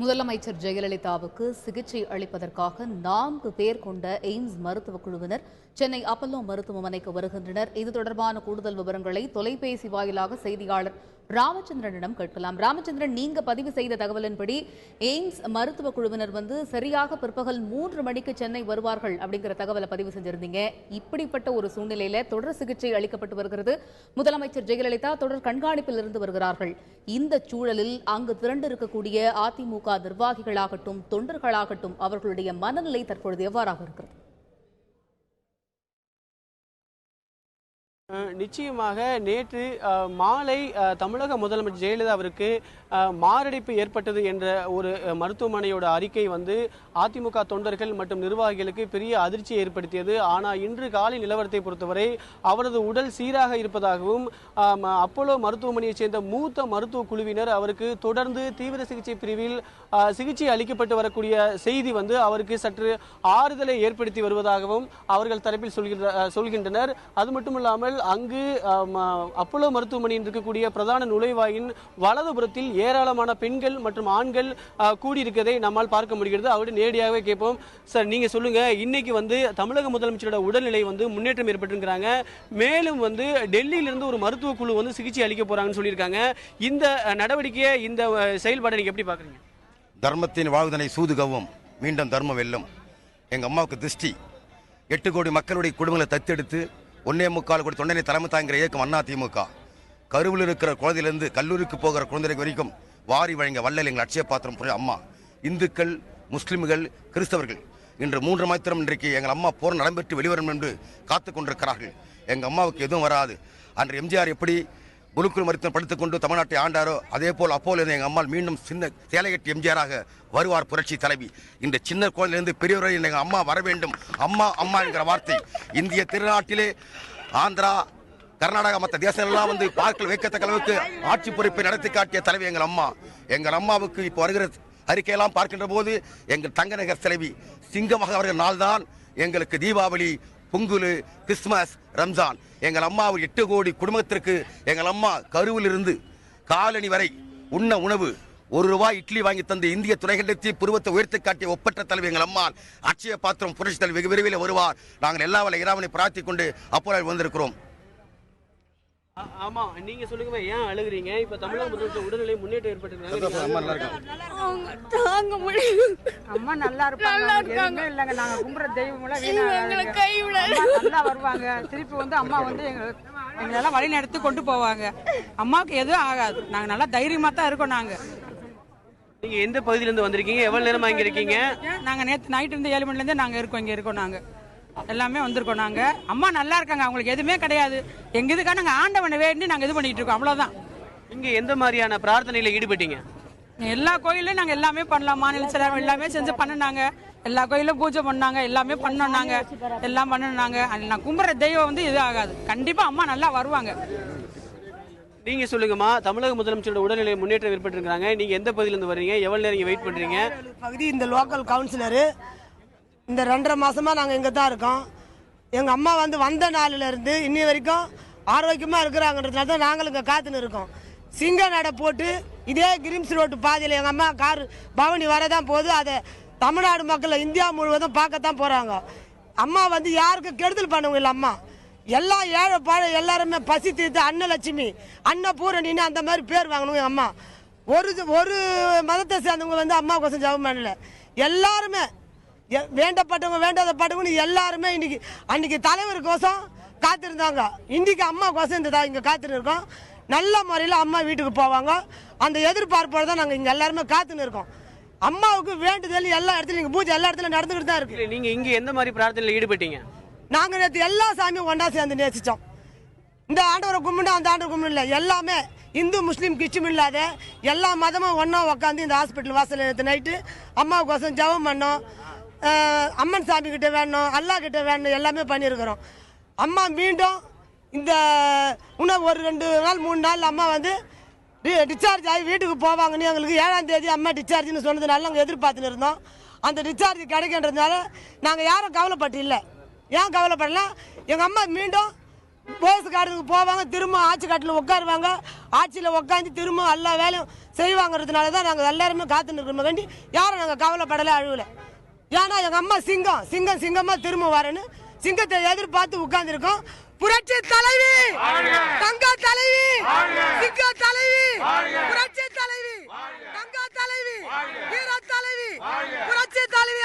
முதலமைச்சர் ஜெயலலிதாவுக்கு சிகிச்சை அளிப்பதற்காக 4 பேர் கொண்ட எய்ம்ஸ் மருத்துவக் குழுவினர் சென்னை அப்பல்லோ மருத்துவமனைக்கு வருகின்றனர். இது தொடர்பான கூடுதல் விவரங்களை தொலைபேசி வாயிலாக செய்தியாளர் ராமச்சந்திரனிடம் கேட்கலாம். ராமச்சந்திரன், நீங்க பதிவு செய்த தகவலின்படி எய்ம்ஸ் மருத்துவக் குழுவினர் சரியாக பிற்பகல் 3 மணிக்கு சென்னை வருவார்கள் அப்படிங்கிற தகவலை பதிவு செஞ்சிருந்தீங்க. இப்படிப்பட்ட ஒரு சூழ்நிலையில தொடர் சிகிச்சை அளிக்கப்பட்டு வருகிறது. முதலமைச்சர் ஜெயலலிதா தொடர் கண்காணிப்பில் இருந்து வருகிறார்கள். இந்த சூழலில் அங்கு திரண்டிருக்கக்கூடிய அதிமுக நிர்வாகிகளாகட்டும் தொண்டர்களாகட்டும் அவர்களுடைய மனநிலை தற்பொழுது எவ்வாறாக இருக்கிறது? நிச்சயமாக நேற்று மாலை தமிழக முதலமைச்சர் ஜெயலலிதா அவருக்கு மாரடைப்பு ஏற்பட்டது என்ற ஒரு மருத்துவமனையோட அறிக்கை அதிமுக தொண்டர்கள் மற்றும் நிர்வாகிகளுக்கு பெரிய அதிர்ச்சியை ஏற்படுத்தியது. ஆனால் இன்று காலை நிலவரத்தை பொறுத்தவரை அவரது உடல் சீராக இருப்பதாகவும் அப்போலோ மருத்துவமனையைச் சேர்ந்த மூத்த மருத்துவ குழுவினர் அவருக்கு தொடர்ந்து தீவிர சிகிச்சை பிரிவில் சிகிச்சை அளிக்கப்பட்டு வரக்கூடிய செய்தி அவருக்கு சற்று ஆறுதலை ஏற்படுத்தி வருவதாகவும் அவர்கள் தரப்பில் சொல்கின்றனர். அது மட்டுமில்லாமல் அங்கு அப்போலோ மருத்துவமனையில் இருக்கக்கூடிய பிரதான நுழைவாயின் வலதுபுறத்தில் ஏராளமான பெண்கள் மற்றும் ஆண்கள் கூடியிருக்கதை நம்மால் பார்க்க முடிகிறது. அவருடைய நேரடியாகவே கேட்போம். சார், நீங்க சொல்லுங்க, இன்னைக்கு தமிழக முதலமைச்சரோட உடல்நிலை முன்னேற்றம் ஏற்பட்டிருக்கிறாங்க. மேலும் டெல்லியிலிருந்து ஒரு மருத்துவ குழு சிகிச்சை அளிக்க போறாங்கன்னு சொல்லியிருக்காங்க. இந்த நடவடிக்கையை, இந்த செயல்பாட்டை நீங்க எப்படி பாக்குறீங்க? தர்மத்தின் வாழ்தனை சூதுகவும் மீண்டும் தர்மம் வெல்லும். எங்க அம்மாவுக்கு திருஷ்டி 8 கோடி மக்களுடைய குடும்பங்களை தத்தெடுத்து 1.25 கோடி தொண்டனை தலைமை தாங்கிற இயக்கம் அதிமுக. கருவில் இருக்கிற குழந்தையிலிருந்து கல்லூரிக்கு போகிற குழந்தைகள் வரைக்கும் வாரி வழங்க வள்ளல் எங்கள் அட்சய பாத்திரம் புரிய அம்மா. இந்துக்கள், முஸ்லிம்கள், கிறிஸ்தவர்கள் இன்று 3 மாத்திரம் இன்றைக்கு எங்கள் அம்மா போர் நடைபெற்று வெளிவரும் என்று காத்துக் கொண்டிருக்கிறார்கள். எங்கள் அம்மாவுக்கு எதுவும் வராது. அன்று எம்ஜிஆர் எப்படி குருகுல மருத்துவம் படித்துக் கொண்டு தமிழ்நாட்டை ஆண்டாரோ அதே போல் அப்போது எங்கள் அம்மா மீண்டும் சின்ன சேலை கட்டி எம்ஜிஆராக வருவார் புரட்சி தலைவி. இந்த சின்ன குழந்தையிலிருந்து பெரியவரை எங்கள் அம்மா வர வேண்டும். அம்மா அம்மா என்கிற வார்த்தை இந்திய திருநாட்டிலே ஆந்திரா, கர்நாடகா மற்ற தேசம் எல்லாம் பார்க்கல் வைக்கத்தக்க அளவுக்கு ஆட்சி பொறுப்பை நடத்தி காட்டிய தலைவி எங்கள் அம்மா. எங்கள் அம்மாவுக்கு இப்போ வருகிற அறிக்கையெல்லாம் பார்க்கின்ற போது எங்கள் தங்கநகர் தலைவி சிங்கமாக வருகிற நாள் தான் எங்களுக்கு தீபாவளி, பொங்கல், கிறிஸ்துமஸ், ரம்ஜான். எங்கள் அம்மா 8 கோடி குடும்பத்திற்கு எங்கள் அம்மா கருவில் இருந்து காலணி வரை உண்ண உணவு ₹1 இட்லி வாங்கி தந்து இந்திய துணைக்கண்டத்தை புருவத்தை உயர்த்தி காட்டிய ஒப்பற்ற தலைவி எங்கள் அம்மா. அட்சய பாத்திரம் புரட்சி தலைவி வெகு விரைவில் வருவார். நாங்கள் எல்லா வல்ல இறைவனை பிரார்த்திக் கொண்டு அப்போ வந்திருக்கிறோம். ஆமா, நீங்க சொல்லுங்க, ஏன் அழுகுறீங்க? இப்ப தமிழக முதலமைச்சர் உடல்நிலை முன்னேற்றம் ஏற்பட்டிருக்காங்க. அம்மா நல்லா இருப்பாங்க. எதுவுமே இல்லைங்க, நாங்க கும்புற தெய்வம் நல்லா வருவாங்க. திருப்பி அம்மா எங்களெல்லாம் வழி நடத்தி கொண்டு போவாங்க. அம்மாவுக்கு எதுவும் ஆகாது. நாங்க நல்லா தைரியமா தான் இருக்கோம். நீங்க எந்த பகுதியில இருந்து வந்திருக்கீங்க? எவ்வளவு நேரமா இங்க இருக்கீங்க? நாங்க நேற்று நைட்டு இருந்து 7 மணில இருந்தே நாங்க இருக்கோம். இங்க இருக்கோம். நாங்க எல்லாமே வந்திருக்கோம். நாங்க அம்மா நல்லா இருக்காங்க. அவங்களுக்கு எதுவுமே கிடையாது. எங்க இதுக்காக நாங்க ஆண்டவனை வேண்டி நாங்க இது பண்ணிட்டு இருக்கோம். அவ்வளவுதான். இங்க எந்த மாதிரியான பிரார்த்தனையில ஈடுபட்டீங்க? எல்லா கோயிலும் நாங்க எல்லாமே பண்ணலாம். மாநில செயலர் எல்லாமே செஞ்சு பண்ணனாங்க. எல்லா கோயிலும் பூஜை பண்ணாங்க. எல்லாமே பண்ணோம். எல்லாம் பண்ணனாங்க. நான் கும்புற தெய்வம் இது ஆகாது. கண்டிப்பா அம்மா நல்லா வருவாங்க. நீங்க சொல்லுங்கம்மா, தமிழக முதலமைச்சரோட உடல்நிலை முன்னேற்றம் ஏற்பட்டிருக்காங்க. நீங்க எந்த பகுதியில இருந்து வர்றீங்க? எவ்வளவு நேரம் வெயிட் பண்றீங்க? பகுதி இந்த லோக்கல் கவுன்சிலரு. இந்த 2.5 மாசமா நாங்க இங்க தான் இருக்கோம். எங்க அம்மா வந்த நாளில இருந்து இன்னி வரைக்கும் ஆரோக்கியமா இருக்கிறாங்கன்றதுனால தான் நாங்களும் இங்க காத்துன்னு இருக்கோம். சிங்க நடை போட்டு இதே கிரிம்ஸ் ரோட்டு பாதையில் எங்க அம்மா கார் பவனி வரதான் போகுது. அதை தமிழ்நாடு மக்கள் இந்தியா முழுவதும் பார்க்கத்தான் போறாங்க. அம்மா யாருக்கும் கெடுதல் பண்ணவங்க இல்லை. அம்மா எல்லா ஏழை பாழை எல்லாருமே பசி தீர்த்து அன்னலட்சுமி, அன்னபூரணின்னு அந்த மாதிரி பேர் வாங்கணும். எங்க அம்மா ஒரு மதத்தை சேர்ந்தவங்க அம்மா கோசம் ஜெபம் பண்ணல. எல்லாருமே வேண்டப்பட்டவங்க வேண்டாதப்பட்டவங்க எல்லாருமே அன்னைக்கு தலைவர் கோசம் காத்திருந்தாங்க. இன்னைக்கு அம்மா கோசம் இங்க காத்துன்னு இருக்கோம். நல்ல முறையில் அம்மா வீட்டுக்கு போவாங்க. அந்த எதிர்பார்ப்போட தான் நாங்கள் இங்கே எல்லாருமே காத்துன்னு இருக்கோம். அம்மாவுக்கு வேண்டுதல் எல்லா இடத்துலையும் பூஜை எல்லா இடத்துலையும் நடந்துகிட்டு தான் இருக்கு. நீங்க இங்க எந்த மாதிரி பிரார்த்தனையில் ஈடுபட்டீங்க? நாங்கள் நேற்று எல்லா சாமியும் ஒன்றா சேர்ந்து நேசித்தோம். இந்த ஆண்டவரை கும்பிட்டு அந்த ஆண்டவரை கும்பிடல. எல்லாமே இந்து முஸ்லீம் கிறிஸ்டின் இல்லாத எல்லா மதமும் ஒன்றா உட்காந்து இந்த ஹாஸ்பிட்டல் வாசல் நேற்று நைட்டு அம்மாவுக்கோசம் ஜெபம் பண்ணோம். அம்மன் சாமி கிட்ட வேணும், அல்லா கிட்ட வேணும், எல்லாமே பண்ணியிருக்கிறோம். அம்மா மீண்டும் இந்த இன்னும் ஒரு 2 நாள் 3 நாள் அம்மா டிஸ்சார்ஜ் ஆகி வீட்டுக்கு போவாங்கன்னு எங்களுக்கு 7ஆம் தேதி அம்மா டிஸ்சார்ஜ்னு சொன்னதுனால நாங்கள் எதிர்பார்த்துன்னு இருந்தோம். அந்த டிஸ்சார்ஜ் கிடைக்கின்றதுனால நாங்கள் யாரும் கவலைப்பட்டு இல்லை. ஏன் கவலைப்படலாம்? எங்கள் அம்மா மீண்டும் போலீஸ் காட்டுக்கு போவாங்க, திரும்ப ஆட்சி காட்டில் உட்காருவாங்க. ஆட்சியில் உட்காந்து திரும்ப எல்லா வேலையும் செய்வாங்கிறதுனால தான் நாங்கள் எல்லாருமே காத்துன்னு இருக்கிறோம் கண்டி யாரும் நாங்கள் கவலைப்படலை, அழுவலை. ஏன்னா எங்கள் அம்மா சிங்கமாக திரும்ப வரேன்னு சிங்கத்தை எதிர்பார்த்து உட்கார்ந்துருக்கோம். புரட்சி தலைவி, தங்க தலைவி, சிங்க தலைவி, புரட்சி தலைவி, தங்க தலைவி, வீர தலைவி, புரட்சி தலைவி.